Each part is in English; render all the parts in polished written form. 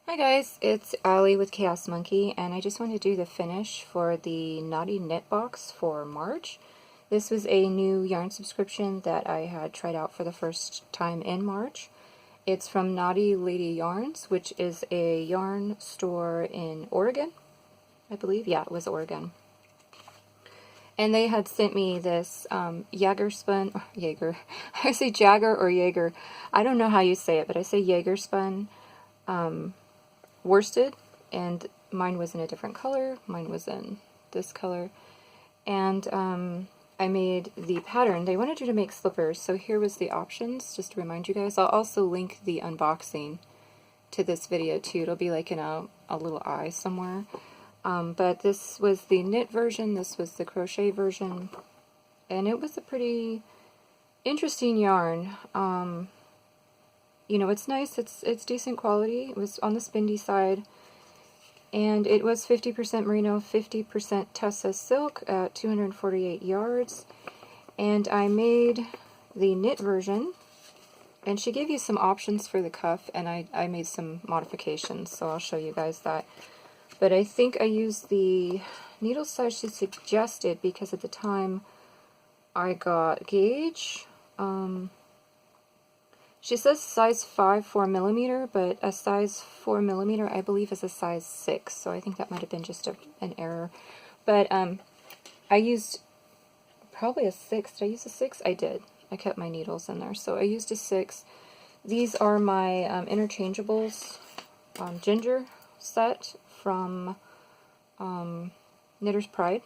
Hi guys, it's Allie with Chaos Monkey, and I just wanted to do the finish for the Knotty Knit Box for March. This was a new yarn subscription that I had tried out for the first time in March. It's from Knotty Lady Yarns, which is a yarn store in Oregon, I believe. Yeah, it was Oregon. And they had sent me this Jaeger spun, Jaeger, I say Jagger or Jaeger, I don't know how you say it, but I say Jaeger spun worsted, and mine was in a different color. Mine was in this color, and I made the pattern. They wanted you to make slippers, so here was the options, just to remind you guys. I'll also link the unboxing to this video too. It'll be like in a little eye somewhere. But this was the knit version, this was the crochet version, and it was a pretty interesting yarn. You know, it's nice, it's decent quality. It was on the spendy side, and it was 50% merino, 50% Tessa silk at 248 yards. And I made the knit version, and she gave you some options for the cuff, and I made some modifications, so I'll show you guys that. But I think I used the needle size she suggested because at the time I got gauge. She says size 5 4mm, but a size 4mm I believe is a size 6, so I think that might have been just an error. But I used probably a 6. Did I use a 6? I did. I kept my needles in there, so I used a 6. These are my interchangeables ginger set from Knitter's Pride.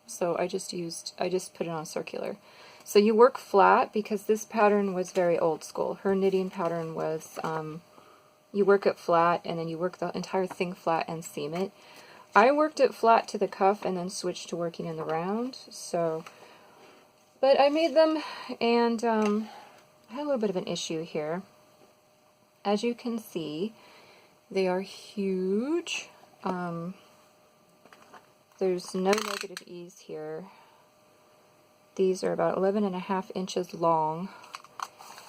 So I just put it on circular. So you work flat because this pattern was very old school. Her knitting pattern was you work it flat and then you work the entire thing flat and seam it. I worked it flat to the cuff and then switched to working in the round. So, but I made them, and I had a little bit of an issue here. As you can see, they are huge. There's no negative ease here. These are about 11.5 inches long.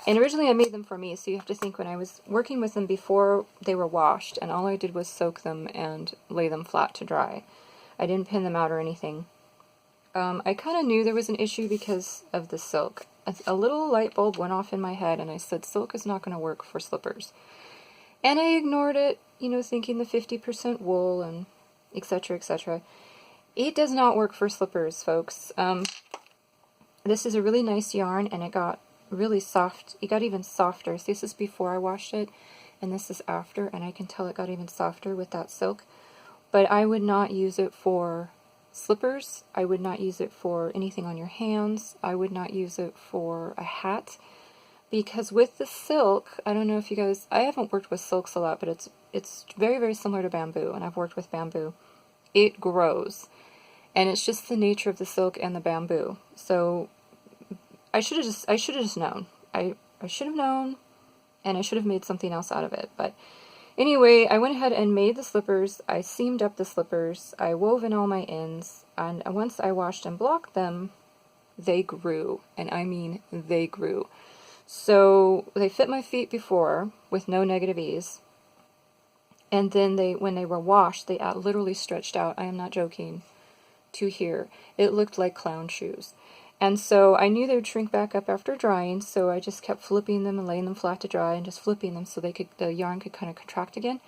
And originally I made them for me, so you have to think when I was working with them before they were washed, and all I did was soak them and lay them flat to dry. I didn't pin them out or anything. I kind of knew there was an issue because of the silk. A little light bulb went off in my head, and I said silk is not going to work for slippers. And I ignored it, you know, thinking the 50% wool and etc., etc. It does not work for slippers, folks. This is a really nice yarn, and it got really soft. It got even softer. So this is before I washed it, and this is after, and I can tell it got even softer with that silk. But I would not use it for slippers. I would not use it for anything on your hands. I would not use it for a hat. Because with the silk, I don't know if you guys, I haven't worked with silks a lot, but it's very, very similar to bamboo, and I've worked with bamboo. It grows. And it's just the nature of the silk and the bamboo. So I should have just known. I should have known, and I should have made something else out of it. But anyway, I went ahead and made the slippers. I seamed up the slippers. I wove in all my ends, and once I washed and blocked them, they grew. And I mean they grew. So they fit my feet before with no negative ease. And then when they were washed, they literally stretched out. I am not joking. To here. It looked like clown shoes. And so I knew they would shrink back up after drying, so I just kept flipping them and laying them flat to dry and just flipping them so the yarn could kind of contract again.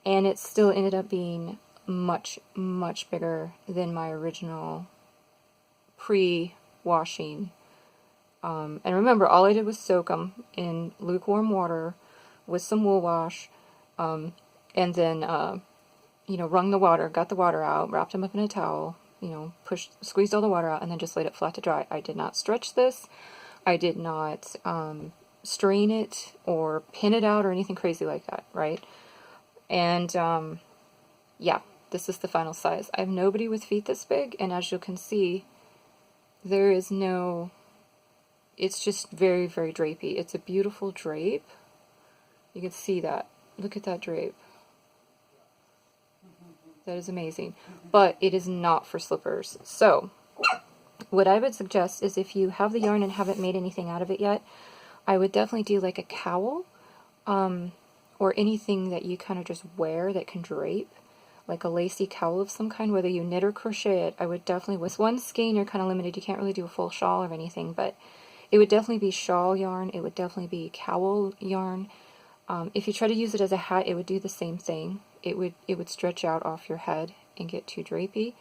And it still ended up being much, much bigger than my original pre-washing. And remember, all I did was soak them in lukewarm water with some wool wash, and then you know, wrung the water, got the water out, wrapped them up in a towel, you know, squeezed all the water out, and then just laid it flat to dry. I did not stretch this. I did not strain it or pin it out or anything crazy like that, right? And yeah, this is the final size. I have nobody with feet this big, and as you can see, there is no, it's just very, very drapey. It's a beautiful drape. You can see that. Look at that drape. That is amazing. But it is not for slippers. So, what I would suggest is if you have the yarn and haven't made anything out of it yet, I would definitely do like a cowl or anything that you kind of just wear that can drape, like a lacy cowl of some kind, whether you knit or crochet it. I would definitely, with one skein you're kind of limited, you can't really do a full shawl or anything, but it would definitely be shawl yarn, it would definitely be cowl yarn. If you try to use it as a hat, it would do the same thing. It would stretch out off your head and get too drapey.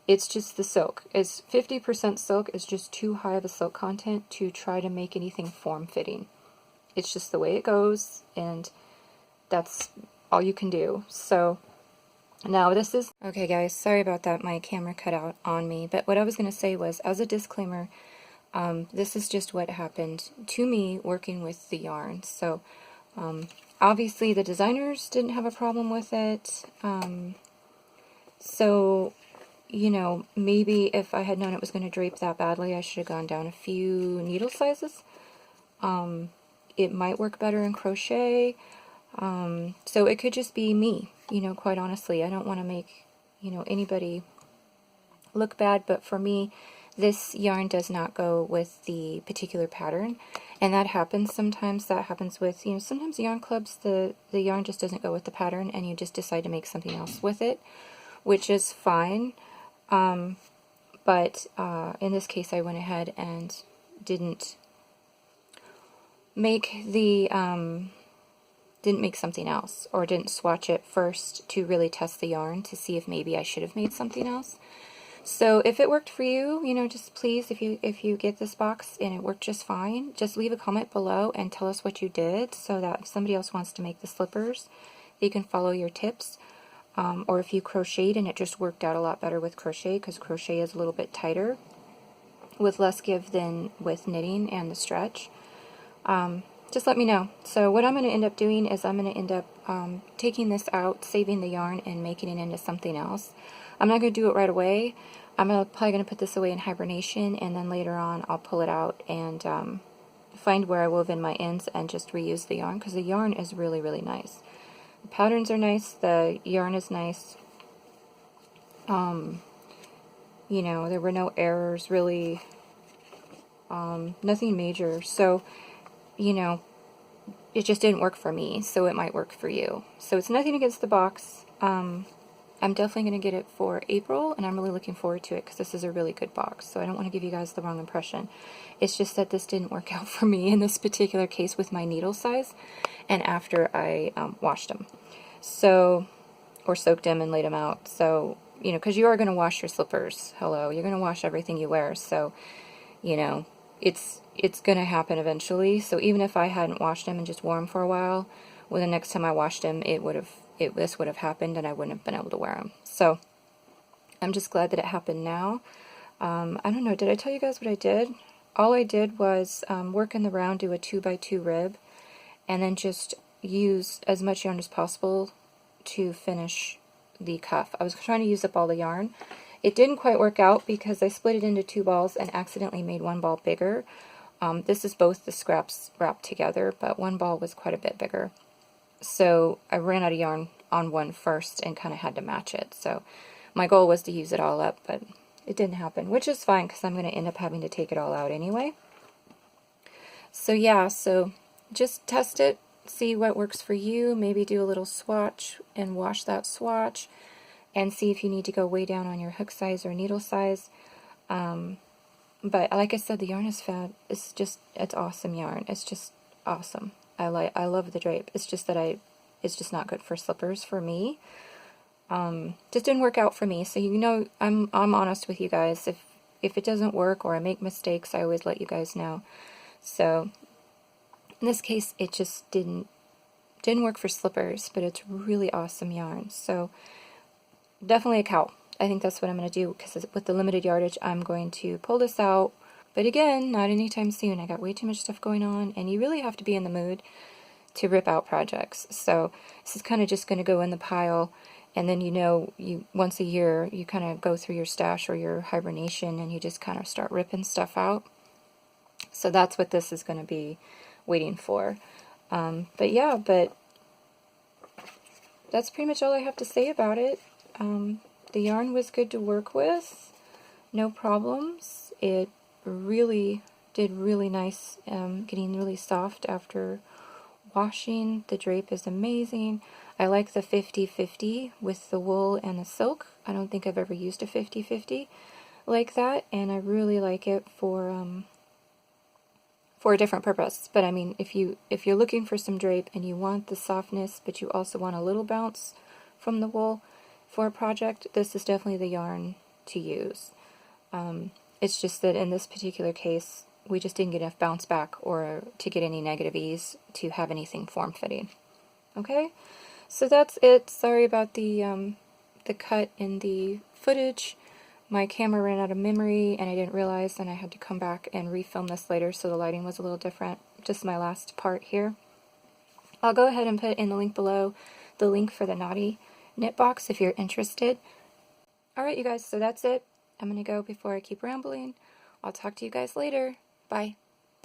It's just the silk. It's 50% silk is just too high of a silk content to try to make anything form-fitting. It's just the way it goes, and that's all you can do. So now this is... Okay guys, sorry about that, my camera cut out on me, but what I was going to say was, as a disclaimer, this is just what happened to me working with the yarn. So obviously the designers didn't have a problem with it, so you know, maybe if I had known it was going to drape that badly, I should have gone down a few needle sizes. It might work better in crochet, so it could just be me, you know, quite honestly. I don't want to make, you know, anybody look bad, but for me, this yarn does not go with the particular pattern, and that happens sometimes. That happens with, you know, sometimes yarn clubs, the yarn just doesn't go with the pattern, and you just decide to make something else with it, which is fine. But in this case, I went ahead and didn't make the didn't make something else, or didn't swatch it first to really test the yarn to see if maybe I should have made something else. So if it worked for you, you know, just please, if you get this box and it worked just fine, just leave a comment below and tell us what you did, so that if somebody else wants to make the slippers, they can follow your tips. Or if you crocheted and it just worked out a lot better with crochet, because crochet is a little bit tighter with less give than with knitting and the stretch, just let me know. So what I'm going to end up doing is I'm going to end up taking this out, saving the yarn, and making it into something else. I'm not going to do it right away. I'm probably going to put this away in hibernation, and then later on I'll pull it out and find where I wove in my ends and just reuse the yarn, because the yarn is really, really nice. The patterns are nice, the yarn is nice. You know, there were no errors really, nothing major. So, you know, it just didn't work for me, so it might work for you. So it's nothing against the box. I'm definitely going to get it for April, and I'm really looking forward to it because this is a really good box. So I don't want to give you guys the wrong impression. It's just that this didn't work out for me in this particular case with my needle size, and after I washed them. So, or soaked them and laid them out. So, you know, because you are going to wash your slippers. Hello, you're going to wash everything you wear. So, you know, it's going to happen eventually. So even if I hadn't washed them and just wore them for a while, well, the next time I washed them, this would have happened, and I wouldn't have been able to wear them. So I'm just glad that it happened now. I don't know, did I tell you guys what I did? All I did was work in the round, do a 2x2 rib, and then just use as much yarn as possible to finish the cuff. I was trying to use up all the yarn. It didn't quite work out because I split it into 2 balls and accidentally made one ball bigger. This is both the scraps wrapped together, but one ball was quite a bit bigger. So I ran out of yarn on one first and kind of had to match it. So my goal was to use it all up, but it didn't happen, which is fine because I'm going to end up having to take it all out anyway. So yeah, so just test it, see what works for you, maybe do a little swatch and wash that swatch, and see if you need to go way down on your hook size or needle size. But like I said, the yarn is fab. It's awesome yarn. It's just awesome. I love the drape. It's just that it's just not good for slippers for me. Just didn't work out for me. So you know, I'm honest with you guys. If it doesn't work or I make mistakes, I always let you guys know. So in this case, it just didn't work for slippers, but it's really awesome yarn. So definitely a cowl. I think that's what I'm going to do, because with the limited yardage, I'm going to pull this out. But again, not anytime soon. I got way too much stuff going on, and you really have to be in the mood to rip out projects. So this is kind of just going to go in the pile, and then, you know, once a year, you kind of go through your stash or your hibernation, and you just kind of start ripping stuff out. So that's what this is going to be waiting for. But yeah, but that's pretty much all I have to say about it. The yarn was good to work with, no problems. It really did really nice, getting really soft after washing. The drape is amazing. I like the 50-50 with the wool and the silk. I don't think I've ever used a 50-50 like that, and I really like it for a different purpose. But I mean, if you're looking for some drape and you want the softness, but you also want a little bounce from the wool for a project, this is definitely the yarn to use. It's just that in this particular case, we just didn't get enough bounce back or to get any negative ease to have anything form-fitting. Okay, so that's it. Sorry about the cut in the footage. My camera ran out of memory and I didn't realize, and I had to come back and refilm this later, so the lighting was a little different. Just my last part here. I'll go ahead and put in the link below, the link for the Knotty Knit Box if you're interested. Alright you guys, so that's it. I'm going to go before I keep rambling. I'll talk to you guys later. Bye.